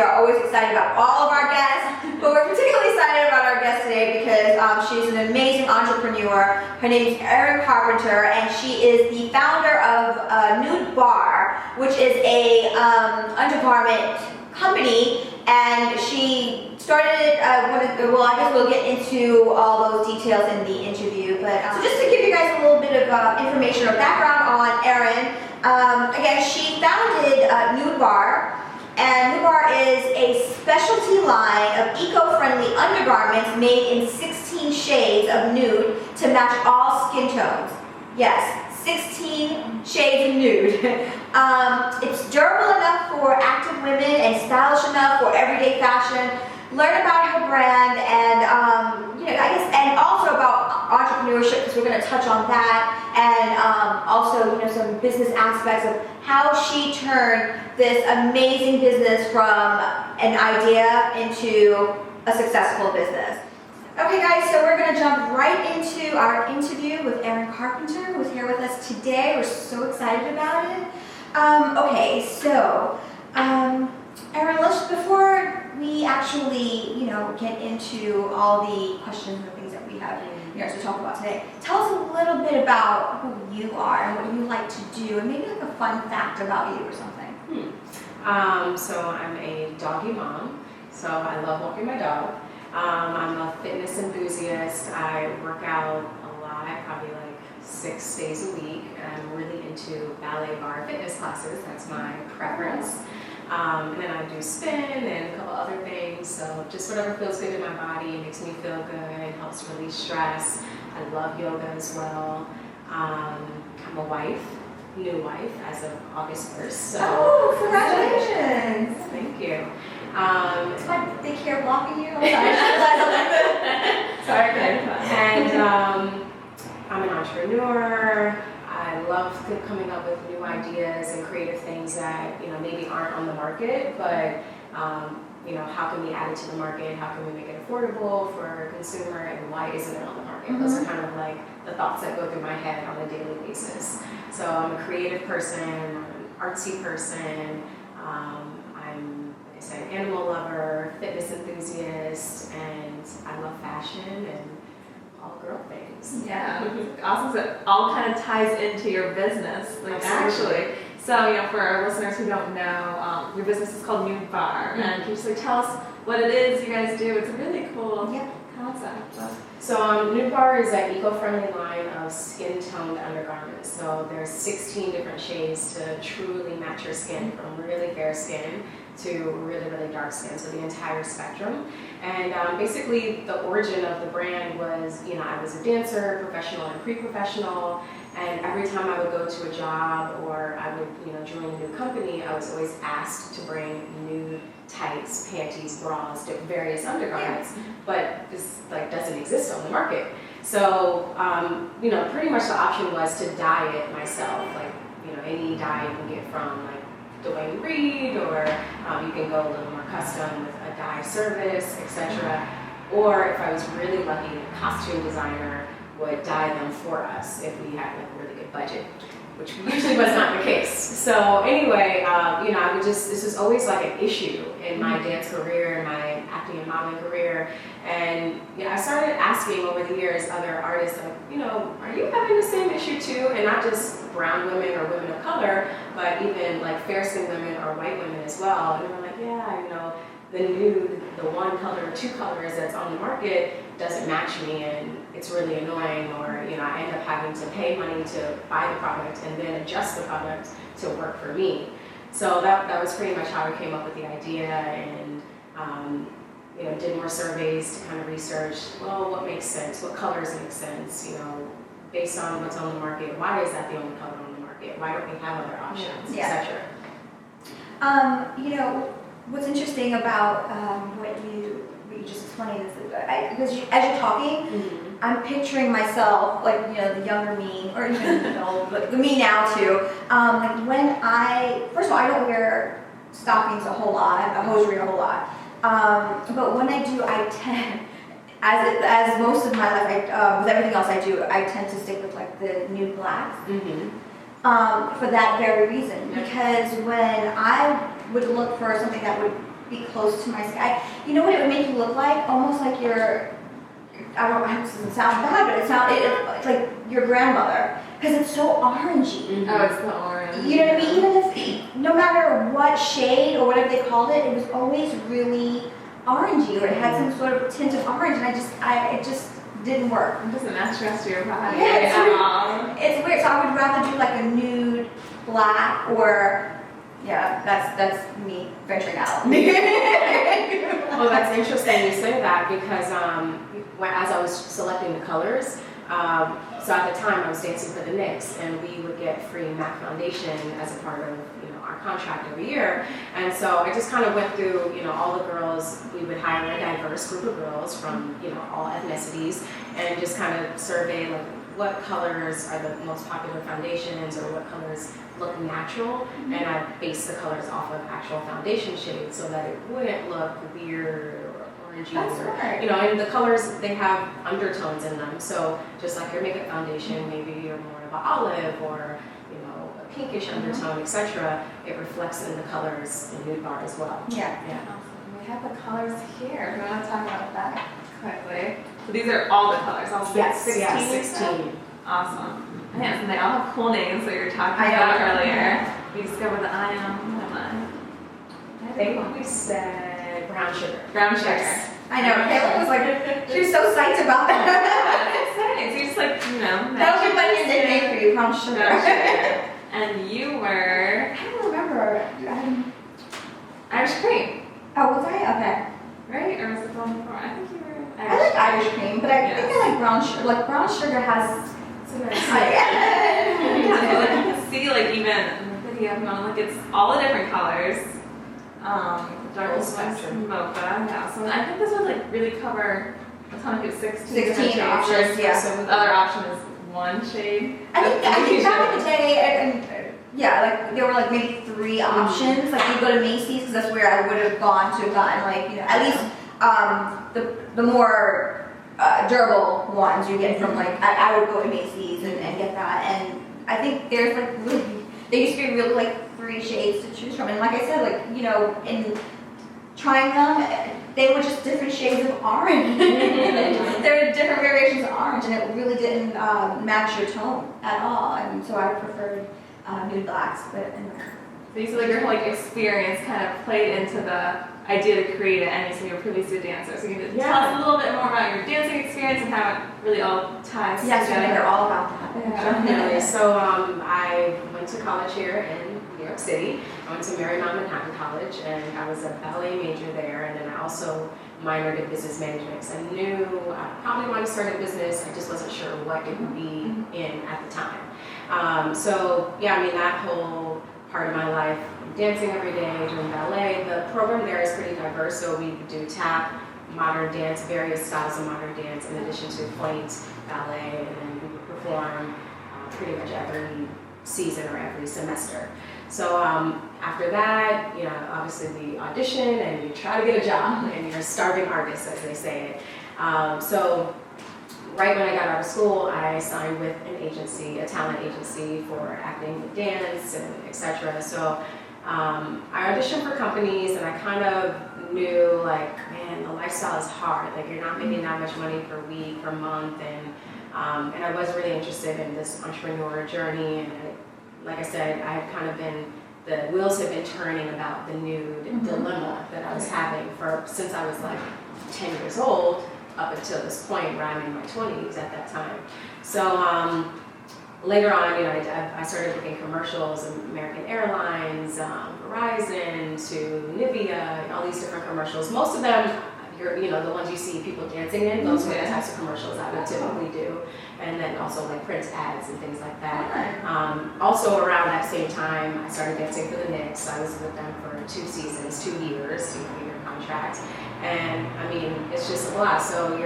we are always excited about all of our guests, but we're particularly excited about our guest today because she's an amazing entrepreneur. Her name is Erin Carpenter, and she is the founder of Nude Barre, which is a undergarment company, and she started it, well, I guess we'll get into all those details in the interview, but so just to give you guys a little bit of information or background on Erin, again, she founded Nude Barre, and Nude Barre is a specialty line of eco-friendly undergarments made in 16 shades of nude to match all skin tones. Yes, 16 shades of nude. It's durable enough for active women and stylish enough for everyday fashion. Learn about her brand and I guess, and also about entrepreneurship, because we're going to touch on that, and also some business aspects of how she turned this amazing business from an idea into a successful business. Okay guys, so we're going to jump right into our interview with Erin Carpenter, who's here with us today. We're so excited about it. Okay, so Erin, before we actually, get into all the questions and things that we have to talk about today, tell us a little bit about who you are and what you like to do, and maybe like a fun fact about you or something. So I'm a doggy mom, so I love walking my dog. I'm a fitness enthusiast. I work out a lot, probably like 6 days a week, and I'm really into ballet bar fitness classes. That's my preference. And then I do spin and a couple other things, so just whatever feels good in my body, makes me feel good, helps release stress. I love yoga as well. I'm a wife, new wife, as of August 1st. So, oh, congratulations! Thank you. It's my big hair blocking you. I'm sorry. Sorry. And I'm an entrepreneur. I love coming up with new ideas and creative things that maybe aren't on the market, but how can we add it to the market? How can we make it affordable for a consumer, and why isn't it on the market? Those are kind of like the thoughts that go through my head on a daily basis. So I'm a creative person, I'm an artsy person. I'm, like I said, an animal lover, fitness enthusiast, and I love fashion and all girl things. Yeah, awesome. So it all kind of ties into your business, like actually. So for our listeners who don't know, your business is called Nude Barre, and can you just tell us what it is you guys do? It's a really cool concept. So Nude Barre is an eco-friendly line of skin-toned undergarments. So there's 16 different shades to truly match your skin, from really fair skin to really, really dark skin, so the entire spectrum. And basically the origin of the brand was, I was a dancer, professional and pre-professional, and every time I would go to a job or I would, join a new company, I was always asked to bring nude tights, panties, bras, various undergarments, but this doesn't exist on the market. So, pretty much the option was to dye it myself, any dye you can get from Dwayne Reed, or you can go a little more custom with a dye service, etc. Or if I was really lucky, a costume designer would dye them for us if we had a really good budget, which usually was not the case. So anyway, I would this was always like an issue in my dance career, my acting and modeling career. And I started asking over the years other artists, are you having the same issue too? And not just brown women or women of color, but even fair-skinned women or white women as well. And they were like, yeah, the nude, the one color or two colors that's on the market doesn't match me, and it's really annoying, or I end up having to pay money to buy the product and then adjust the product to work for me. So that was pretty much how I came up with the idea, and did more surveys to kind of research, well, what makes sense, what colors make sense, based on what's on the market, why is that the only color on the market, why don't we have other options, etc. What's interesting about what you just explained is that because as you're talking, I'm picturing myself the younger me, or even the me now too. First of all, I don't wear stockings a whole lot, hosiery a whole lot. But when I do, I tend, as most of my life, with everything else I do, I tend to stick with the nude blacks. For that very reason, because when I would look for something that would be close to my skin. You know what it would make you look like? Almost like you're, I don't know, this doesn't sound bad, but it's like your grandmother. Because it's so orangey. Oh, it's the orange. You know what I mean? Even if, no matter what shade or whatever they called it, it was always really orangey, or it had some sort of tint of orange, and it just didn't work. It doesn't match the rest of your body Yeah, it's at weird. all. It's weird, so I would rather do like a nude black, or, yeah, that's me venturing out. Well, that's interesting you say that, because as I was selecting the colors, so at the time I was dancing for the Knicks, and we would get free MAC foundation as a part of our contract every year. And so I just kind of went through all the girls. We would hire a diverse group of girls from all ethnicities, and just kind of survey like what colors are the most popular foundations, or what colors look natural, and I based the colors off of actual foundation shades so that it wouldn't look weird or orangey. That's smart. And the colors, they have undertones in them. So just like your makeup foundation, maybe you're more of an olive, or a pinkish undertone, etc. It reflects in the colors in Nude Barre as well. Yeah. Awesome. We have the colors here. Do you want to talk about that quickly? So these are all the colors, all 16? Yes, 16. Awesome. Yes, and they all have cool names that you were talking about earlier. We discovered the ion. I think we said brown sugar. Brown sugar. Yes. I know, Cailin was like, she was so psyched about that. That's exciting. So you just That would be my nickname for you, brown sugar. Brown sugar. And you were I don't remember. Irish cream, Oh, was I? Okay. right? Or was it the one before? I think you were I like Irish cream, but I Yes. think I like brown sugar. Like brown sugar has. Yeah, so like you can see like even in the video, like it's all the different colors. The darkest Full one's spectrum. mocha, yeah. So I think this would like really cover a ton of 16 different 16 shades. options, yeah. So the other option is one shade. I think back in the day, yeah, like there were like maybe 3 options. Like you go to Macy's, because that's where I would have gone to have gotten like at least the more durable ones you get from like I would go to Macy's and get that. And I think there's like really, there used to be really like 3 shades to choose from. And like I said, like in trying them, they were just different shades of orange. There were different variations of orange, and it really didn't match your tone at all. And so I preferred nude blacks. But So you said like your whole experience kind of played into the idea to create it, and you said you were previously a dancer. So you can tell us a little bit more about your dancing experience and how it really all ties yes, I think together. they're all about that. Definitely. So I went to college here in New York City. I went to Marymount Manhattan College, and I was a ballet major there, and then I also minored in business management. So I knew I probably wanted to start a business. I just wasn't sure what it would be in at the time. So yeah, I mean that whole part of my life, dancing every day, doing ballet. The program there is pretty diverse, so we do tap, modern dance, various styles of modern dance, in addition to pointe, ballet, and then we would perform pretty much every season or every semester. So after that, obviously we audition and you try to get a job, and you're a starving artist, as they say it. So right when I got out of school, I signed with an agency, a talent agency for acting, dance, and etc. So I auditioned for companies, and I kind of knew, like, man, the lifestyle is hard. Like, you're not making that much money per week, per month, and I was really interested in this entrepreneur journey. And like I said, I had kind of been, the wheels had been turning about the nude dilemma that I was having since I was like 10 years old, up until this point where I'm in my 20s at that time. So later on, I started booking commercials, American Airlines, Verizon, to Nivea, all these different commercials. Most of them, the ones you see people dancing in, those were the types of commercials I would typically do. And then also like print ads and things like that. Also around that same time, I started dancing for the Knicks. I was with them for 2 seasons, 2 years, 2-year contract. And I mean, it's just a lot. So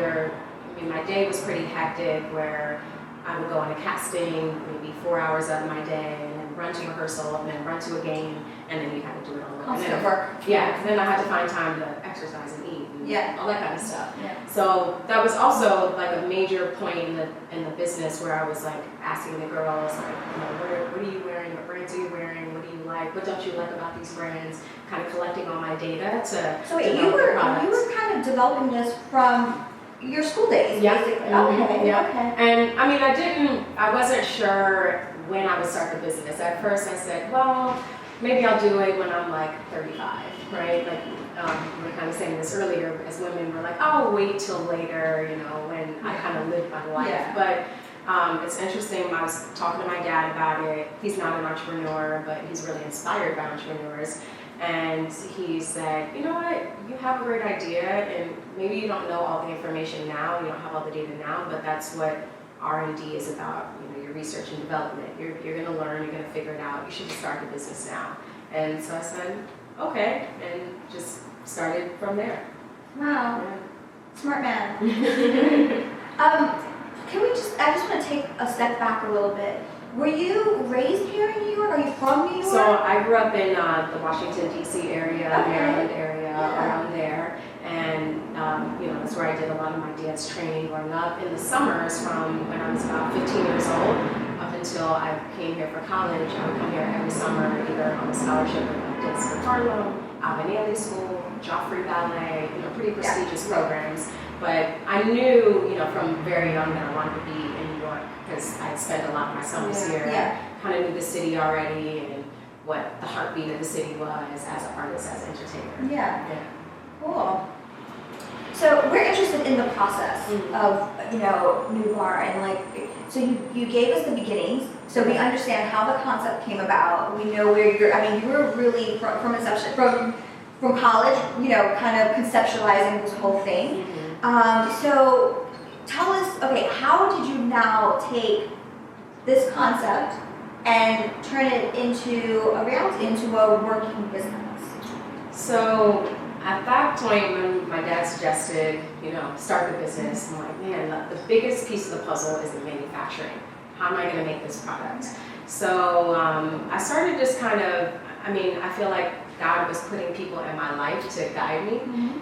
my day was pretty hectic, where I would go on a casting, maybe 4 hours of my day, and then run to rehearsal, and then run to a game, and then you had to do it all over. Constant work. Yeah, and then I had to find time to exercise and eat, and all that kind of stuff. Yeah. So that was also like a major point in the business, where I was like asking the girls, like, what are you wearing? What brands are you wearing? What do you like? like? What don't you like about these brands? Kind of collecting all my data to So wait, develop the you products. were kind of developing this from your school days, Yeah. basically. Mhm. Okay, Yeah. okay. And I mean, I wasn't sure when I would start the business. At first I said, well, maybe I'll do it when I'm like 35, right? Like, we were kind of saying this earlier, as women, we're like, I'll wait till later, you know, when I kind of live my life. Yeah. But it's interesting, I was talking to my dad about it. He's not an entrepreneur, but he's really inspired by entrepreneurs. And he said, you know what, you have a great idea, and maybe you don't know all the information now, you don't have all the data now, but that's what R&D is about, you know, your research and development. You're gonna learn, you're gonna figure it out, you should just start the business now. And so I said, okay, and just started from there. Wow, Yeah. smart man. Can we I just want to take a step back a little bit. Were you raised here in New York? Are you from New York? So I grew up in the Washington, D.C. area, Okay. Maryland area, Yeah. around there. And, you know, that's where I did a lot of my dance training growing up. In the summers from when I was about 15 years old up until I came here for college, I would come here every summer either on a scholarship with my dance for Harlem, Albanelli School, Joffrey Ballet, you know, pretty prestigious programs. But I knew, you know, from very young that I wanted to be in New York because I had spent a lot of my summers here. Yeah. Kind of knew the city already and what the heartbeat of the city was as an artist, as an entertainer. Yeah. Yeah. Cool. So we're interested in the process of, you know, Nude Barre, and like, so you gave us the beginnings, so we understand how the concept came about. We know where you were really from inception, from college, you know, kind of conceptualizing this whole thing. So tell us, okay, how did you now take this concept and turn it into a reality, into a working business? So at that point when my dad suggested, you know, start the business, I'm like, man, the biggest piece of the puzzle is the manufacturing. How am I going to make this product? So I started just kind of, I mean, I feel like God was putting people in my life to guide me.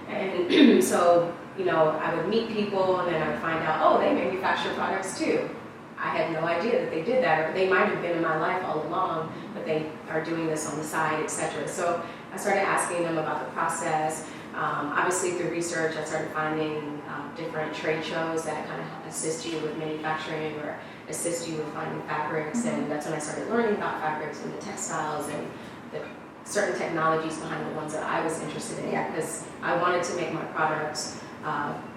And so, you know, I would meet people and then I would find out, oh, they manufacture products too. I had no idea that they did that, or they might have been in my life all along, but they are doing this on the side, etc. So I started asking them about the process. Obviously through research, I started finding different trade shows that kind of assist you with manufacturing or assist you with finding fabrics, and that's when I started learning about fabrics and the textiles and the certain technologies behind the ones that I was interested in, because I wanted to make my products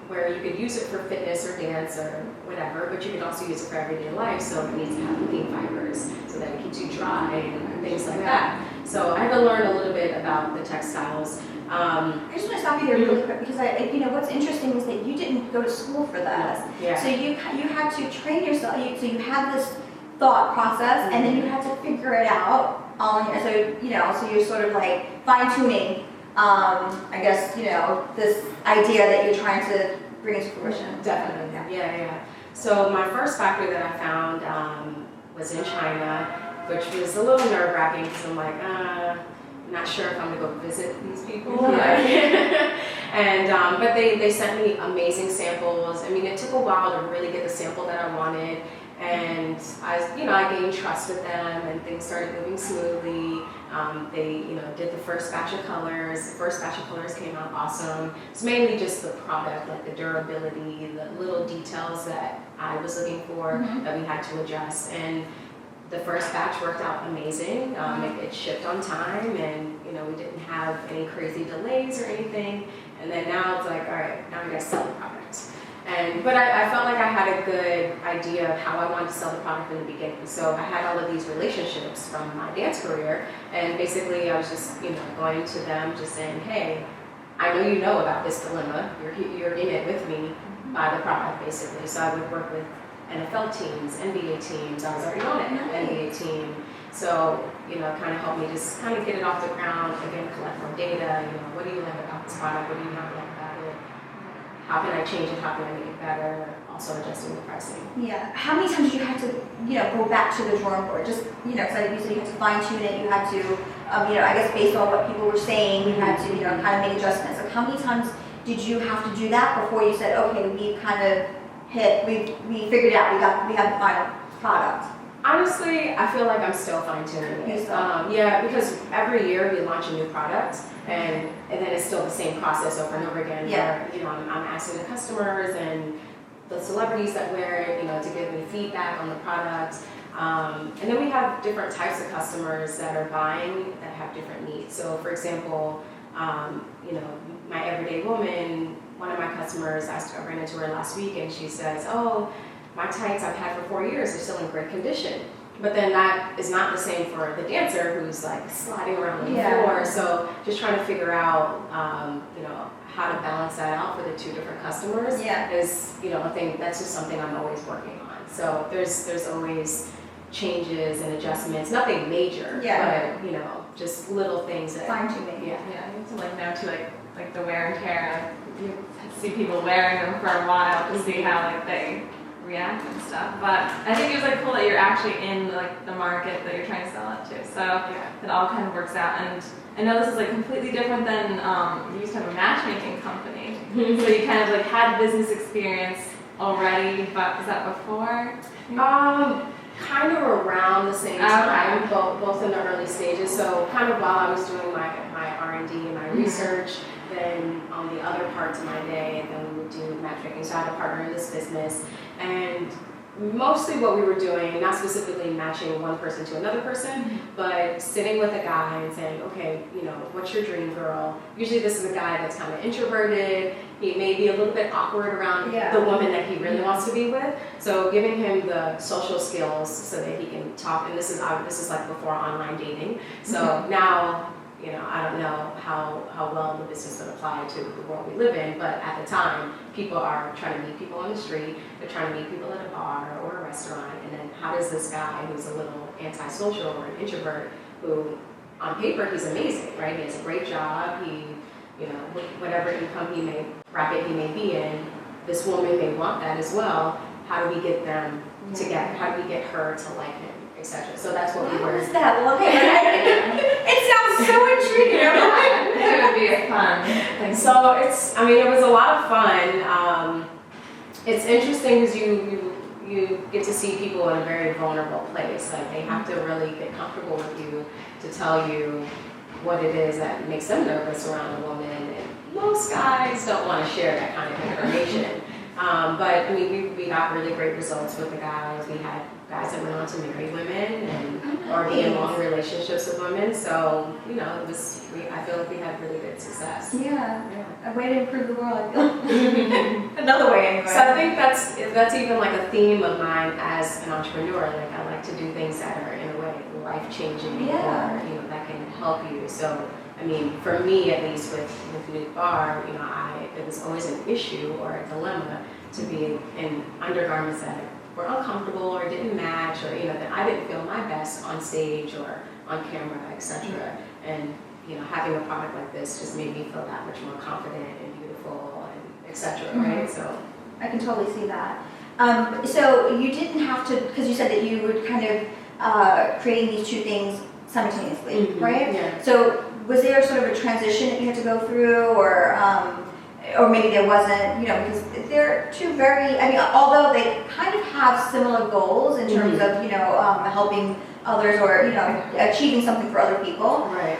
where you could use it for fitness or dance or whatever, but you could also use it for everyday life, so it needs to have clean fibers so that it keeps you dry and things like that. So I had to learn a little bit about the textiles. I just want to stop you there really quick because you know what's interesting is that you didn't go to school for this. Yeah. So you had to train yourself. So you had this thought process, and then you had to figure it out on. So you know, so you're sort of like fine tuning. I guess you know this idea that you're trying to bring into fruition. Definitely. Yeah. So my first factory that I found was in China, which was a little nerve-wracking because I'm like, I'm not sure if I'm gonna go visit these people. And but they sent me amazing samples. I mean, it took a while to really get the sample that I wanted, and I gained trust with them, and things started moving smoothly. They did the first batch of colors. The first batch of colors came out awesome. It's mainly just the product, like the durability, the little details that I was looking for that we had to adjust. And the first batch worked out amazing. It shipped on time, and we didn't have any crazy delays or anything. And then now it's like, all right, now we gotta sell the product. But I felt like I had a good idea of how I wanted to sell the product in the beginning. So I had all of these relationships from my dance career, and basically I was just going to them, just saying, hey, I know you know about this dilemma. You're in it with me. Buy the product, basically. So I would work with NFL teams, NBA teams. I was already on an NBA team. So, kind of helped me just kind of get it off the ground, again, collect more data. What do you like about this product? What do you not like about it? How can I change it? How can I make it better? Also adjusting the pricing. Yeah. How many times did you have to, go back to the drawing board? Just, because you said you had to fine tune it. You had to, I guess based on what people were saying, you had to, kind of make adjustments. Like, how many times did you have to do that before you said, okay, we kind of we figured it out. We have the final product? Honestly, I feel like I'm still fine-tuning it. Yeah, because every year we launch a new product, and then it's still the same process over and over again. Yeah. Where, I'm asking the customers and the celebrities that wear it, to give me feedback on the product. And then we have different types of customers that are buying that have different needs. So, for example, my everyday woman, one of my customers, I ran into her last week, and she says, "Oh, my tights I've had for 4 years are still in great condition." But then that is not the same for the dancer who's like sliding around the floor. So just trying to figure out, how to balance that out for the two different customers is, a thing that's just something I'm always working on. So there's always changes and adjustments, nothing major, but just little things that fine tuning. Yeah, you have to know to like the wear and tear. You see people wearing them for a while to see how they react and stuff. But I think it was cool that you're actually in the market that you're trying to sell it to. So it all kind of works out. And I know this is completely different than you used to have a matchmaking company. So you kind of had business experience already, but was that before? Kind of around the same time, both in the early stages. So kind of while I was doing my R&D and my research, then on the other parts of my day, then we would do matchmaking. So I had a partner in this business, and mostly what we were doing, not specifically matching one person to another person, but sitting with a guy and saying, okay, what's your dream girl? Usually this is a guy that's kind of introverted. He may be a little bit awkward around the woman that he really wants to be with. So giving him the social skills so that he can talk, and this is before online dating. So now, I don't know how well the business would apply to the world we live in, but at the time, people are trying to meet people on the street, they're trying to meet people at a bar or a restaurant, and then how does this guy who's a little antisocial or an introvert, who on paper he's amazing, right? He has a great job, whatever income bracket he may be in, this woman may want that as well. How do we get them together? How do we get her to like him, etc.? So that's what we were. What is that? It sounds so intriguing. It would be a fun thing. So it was a lot of fun. It's interesting because you get to see people in a very vulnerable place. They have to really get comfortable with you to tell you what it is that makes them nervous around a woman. And most guys don't want to share that kind of information. But we got really great results with the guys. We had guys that went on to marry women or be in long relationships with women. So, I feel like we had really good success. Yeah. A way to improve the world, I feel. Another way, anyway. So I think that's even a theme of mine as an entrepreneur. I like to do things that are in a way life-changing or, that can help you. So, for me, at least with Nude Barre, it was always an issue or a dilemma to be in undergarments that were uncomfortable or didn't match, or that I didn't feel my best on stage or on camera, etc. And having a product like this just made me feel that much more confident and beautiful and etc. Right? So I can totally see that. So you didn't have to, because you said that you would kind of creating these two things simultaneously, right? Yeah. So was there sort of a transition that you had to go through, or maybe there wasn't, because they're two very, although they kind of have similar goals in terms of, helping others or, achieving something for other people. Right.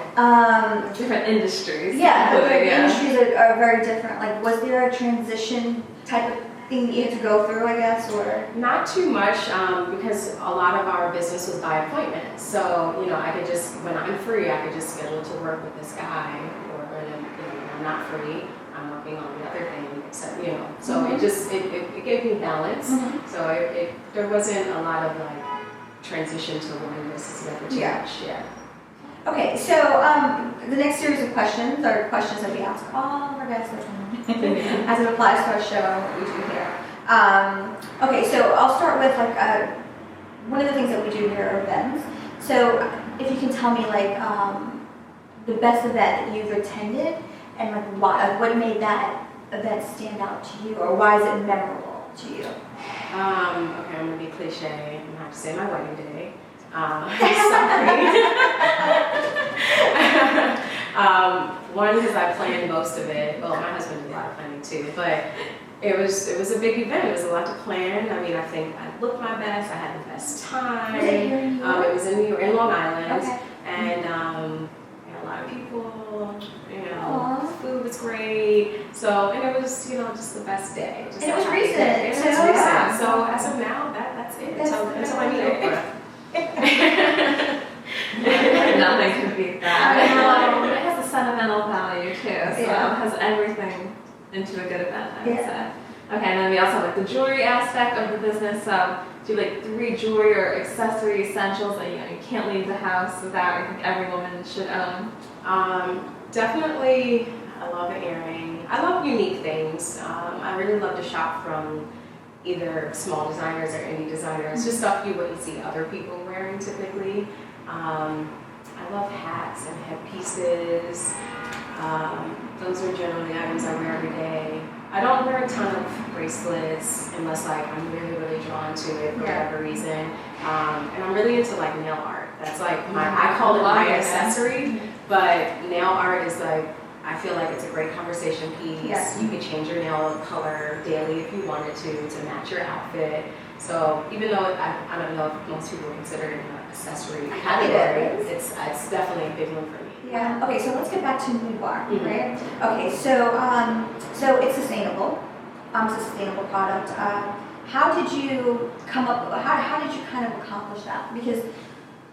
Different industries. Yeah, the industries are very different. Was there a transition type of thing that you had to go through, I guess, or? Not too much, because a lot of our business was by appointment. So, I could just, when I'm free, I could just schedule to work with this guy, or when I'm not free, I'm working on the other thing, except, so it gave me balance. So there wasn't a lot of transition to one business never too much. Yeah. Okay, so the next series of questions are questions that we ask all of our guests as it applies to our show, we do here. Okay, so I'll start with one of the things that we do here are events. So if you can tell me the best event that you've attended and what made that event stand out to you, or why is it memorable to you? Okay, I'm gonna be cliche. I'm gonna have to say my wedding day. Sorry. One, because I planned most of it. Well, my husband did a lot of planning too, but it was a big event. It was a lot to plan. I mean, I think I looked my best. I had the best time. Was it here in New York? It was in New York, in Long Island, Okay. and had a lot of people. You know, Aww. food was great. So, and it was, you know, just the best day. Just And it a was happy recent, day. And it too. was recent. Yeah. So as of now, that's it. Until I meet Oprah. Nothing can beat that. It has a sentimental value too, so it has everything into a good event, I would say. Okay, and then we also have like the jewelry aspect of the business. So do you like 3 jewelry or accessory essentials that you can't leave the house without? I think every woman should own. Definitely, I love an earring. I love unique things. I really love to shop from either small designers or indie designers, just stuff you wouldn't see other people wearing typically. I love hats and headpieces. Those are generally items I wear every day. I don't wear a ton of bracelets unless like I'm really drawn to it for whatever reason. And I'm really into like nail art. That's like I call it my accessory, but nail art is like, I feel like it's a great conversation piece. Yes. You could change your nail color daily if you wanted to match your outfit. So even though I don't know if most people consider it an accessory category, it's definitely a big one for me. Yeah. Okay, so let's get back to Nude Barre, right? Okay, so it's sustainable. It's a sustainable product. How did you come up? How did you kind of accomplish that? Because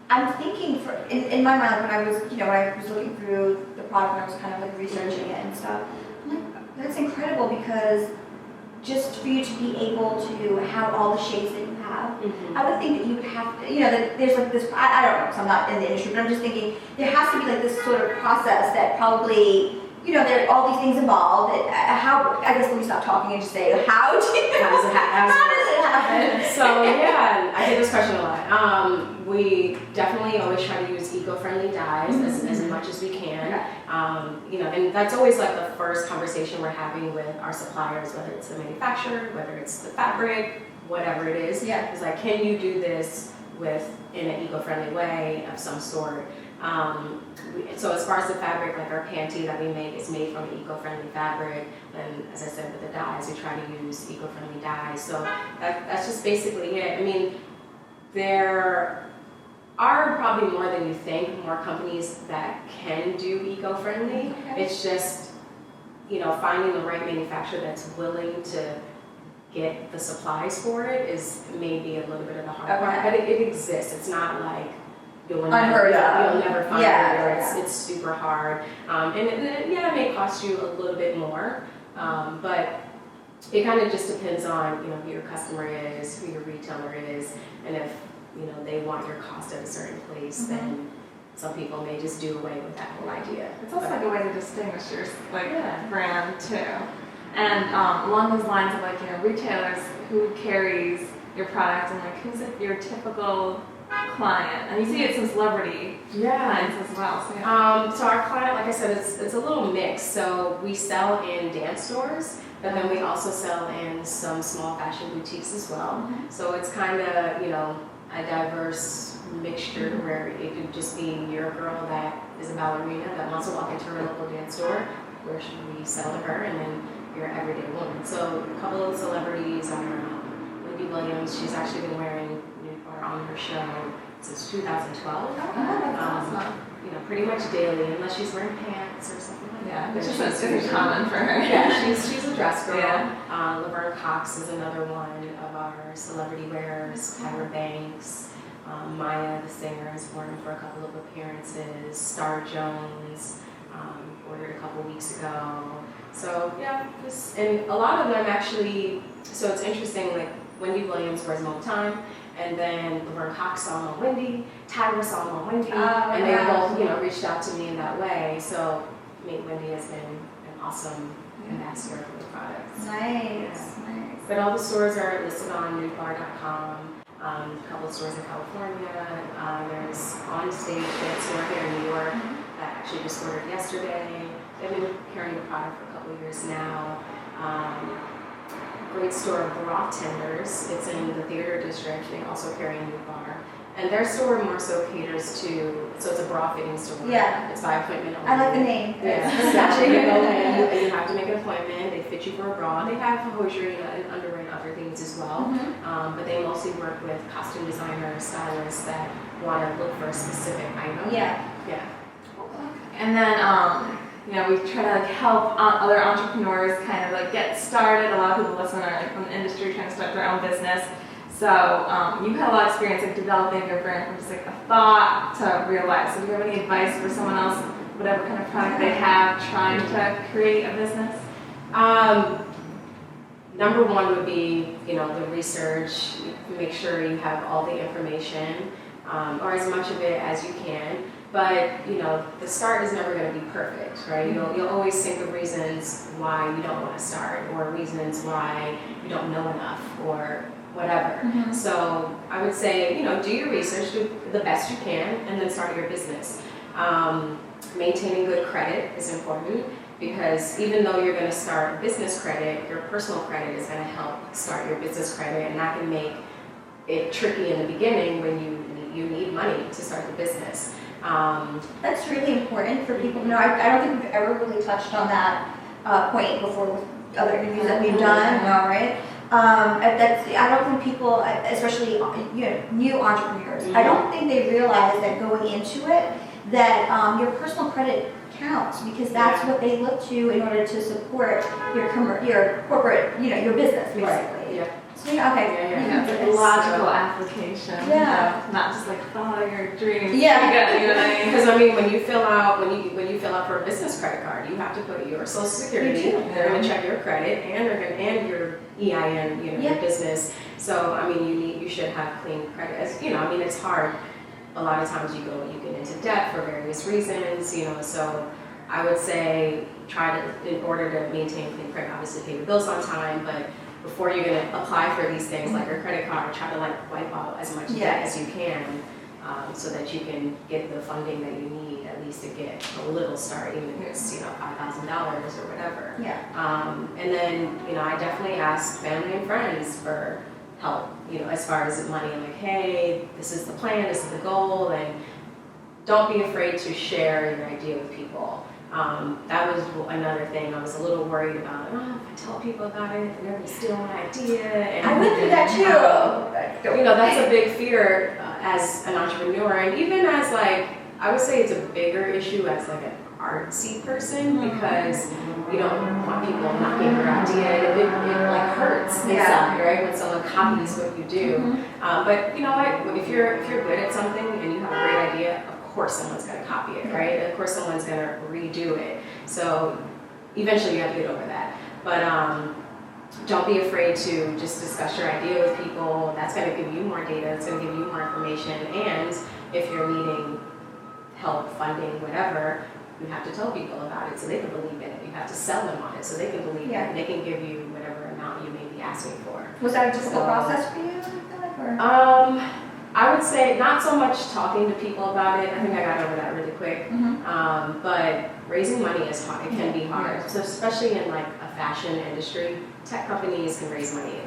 I'm thinking in my mind when I was looking through the product and I was kind of like researching it and stuff. I'm like, that's incredible because just for you to be able to have all the shades that you have, I would think that you would have to, that there's like this, I don't know, because I'm not in the industry, but I'm just thinking there has to be like this sort of process that probably, there are all these things involved. I guess let me stop talking and just say, how does it happen? So yeah, I get this question a lot. We definitely always try to use eco-friendly dyes as much as we can. And that's always like the first conversation we're having with our suppliers, whether it's the manufacturer, whether it's the fabric, whatever it is. Yeah. It's like, can you do this in an eco-friendly way of some sort? So as far as the fabric, like our panty that we make is made from eco-friendly fabric. And as I said, with the dyes, we try to use eco-friendly dyes. So that's just basically it. I mean, there are probably more than you think, more companies that can do eco-friendly. Okay. It's just, finding the right manufacturer that's willing to get the supplies for it is maybe a little bit of the hard part, but it exists. It's not like you'll never find it, or it's super hard. And it may cost you a little bit more, but it kind of just depends on who your customer is, who your retailer is, and if they want your cost at a certain place, then some people may just do away with that whole idea. It's also like a way to distinguish your brand too. And along those lines of retailers, who carries your product and who's your typical client? And you see it's some celebrity clients as well. So our client, like I said, it's a little mix. So we sell in dance stores, but then we also sell in some small fashion boutiques as well. So it's kind of, a diverse mixture where it could just be you're a girl that is a ballerina that wants to walk into her local dance store, where should we sell to her, and then you're an everyday woman. So a couple of celebrities are Wendy Williams. She's actually been wearing Nude Barre on her show since 2012. That's awesome. Pretty much daily, unless she's wearing pants or something like that. Which is common for her. Yeah, she's a dress girl. Yeah. Laverne Cox is another one of our celebrity wearers. Tyra Banks, Maya, the singer, has worn for a couple of appearances. Star Jones ordered a couple weeks ago. So yeah, and a lot of them actually. So it's interesting. Like Wendy Williams wears them all the time. And then Laverne Cox saw them on Wendy, Tyra saw them on Wendy, and they both, reached out to me in that way. So, Wendy has been an awesome ambassador for the products. Nice. But all the stores are listed on nudebarre.com. A couple of stores in California. There's On Stage Dance store here in New York that actually just ordered yesterday. They've been carrying the product for a couple of years now. Great store, Broth Tenders. It's in the theater district. They also carry Nude Barre. And their store more so caters to, so it's a bra fitting store. Yeah. It's by appointment only. I like the name. Yeah. So you go in and you have to make an appointment. They fit you for a bra. They have hosiery and underwear and other things as well. But they mostly work with costume designers, stylists that want to look for a specific item. Yeah. Yeah. And then, you know, we try to like help other entrepreneurs kind of like get started. A lot of people listening are like from the industry trying to start their own business. So you've had a lot of experience like developing your brand from just like a thought to real life. So do you have any advice for someone else, whatever kind of product they have, trying to create a business? Number one would be, you know, the research. Make sure you have all the information, or as much of it as you can. But, you know, the start is never going to be perfect, right? You'll always think of reasons why you don't want to start, or reasons why you don't know enough, or whatever. So I would say, you know, do your research, do the best you can, and then start your business. Maintaining good credit is important, because even though you're going to start business credit, your personal credit is going to help start your business credit, and that can make it tricky in the beginning when you need money to start the business. That's really important for people to know. I don't think we've ever really touched on that point before with other interviews that we've done, no, right? I don't think people, especially new entrepreneurs, I don't think they realize that going into it, that your personal credit counts, because that's what they look to in order to support your corporate, your business, basically. Right. Yeah. So, okay. It's like a logical application. Yeah. Not just like follow your dreams. Yeah. You know what I mean? Because I mean, when you fill out for a business credit card, you have to put your Social Security. You do. They're going to check your credit and your EIN, your business. So I mean, you should have clean credit. As I mean, it's hard. A lot of times you get into debt for various reasons. So I would say in order to maintain clean credit, obviously pay the bills on time, but before you're going to apply for these things like your credit card, try to wipe out as much debt as you can, so that you can get the funding that you need, at least to get a little start, even if it's $5,000 or whatever. Yeah. And then I definitely ask family and friends for help. As far as money, I'm like, hey, this is the plan, this is the goal, and don't be afraid to share your idea with people. That was another thing I was a little worried about. If I tell people about it, they're going to steal my idea. And, I went through that too. That's a big fear as an entrepreneur, and even as I would say it's a bigger issue as an artsy person, because you don't want people knocking your idea. It hurts inside, right? When someone copies what you do. But you know what? If you're good at something and you have a great idea, of course someone's going to copy it, right? Of course someone's going to redo it. So eventually you have to get over that. But don't be afraid to just discuss your idea with people. That's going to give you more data. It's going to give you more information. And if you're needing help, funding, whatever, you have to tell people about it so they can believe in it. You have to sell them on it so they can believe in it. And they can give you whatever amount you may be asking for. Was that a difficult process for you? Or? I would say not so much talking to people about it. I think I got over that really quick. But raising money is hard. It can be hard. So especially in a fashion industry, tech companies can raise money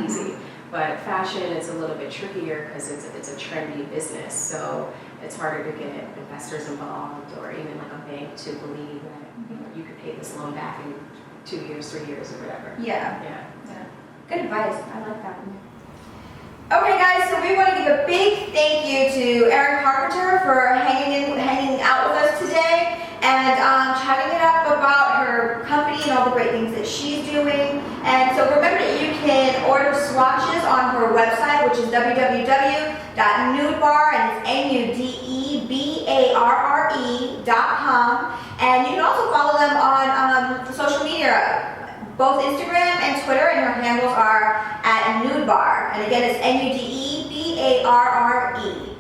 easy. But fashion is a little bit trickier because it's a trendy business. So it's harder to get investors involved, or even a bank to believe that you could pay this loan back in 2 years, 3 years, or whatever. Yeah. Good advice. I like that one. Okay, guys, so we want to give a big thank you to Erin Carpenter for hanging out with us today and chatting it up about her company and all the great things that she's doing. And so remember that you can order swatches on her website, which is www.nudebarre, and it's NUDEBARRE.com. And you can also follow them on social media, both Instagram and Twitter, and her handles are @Nude Barre. And again, it's NUDEBARRE.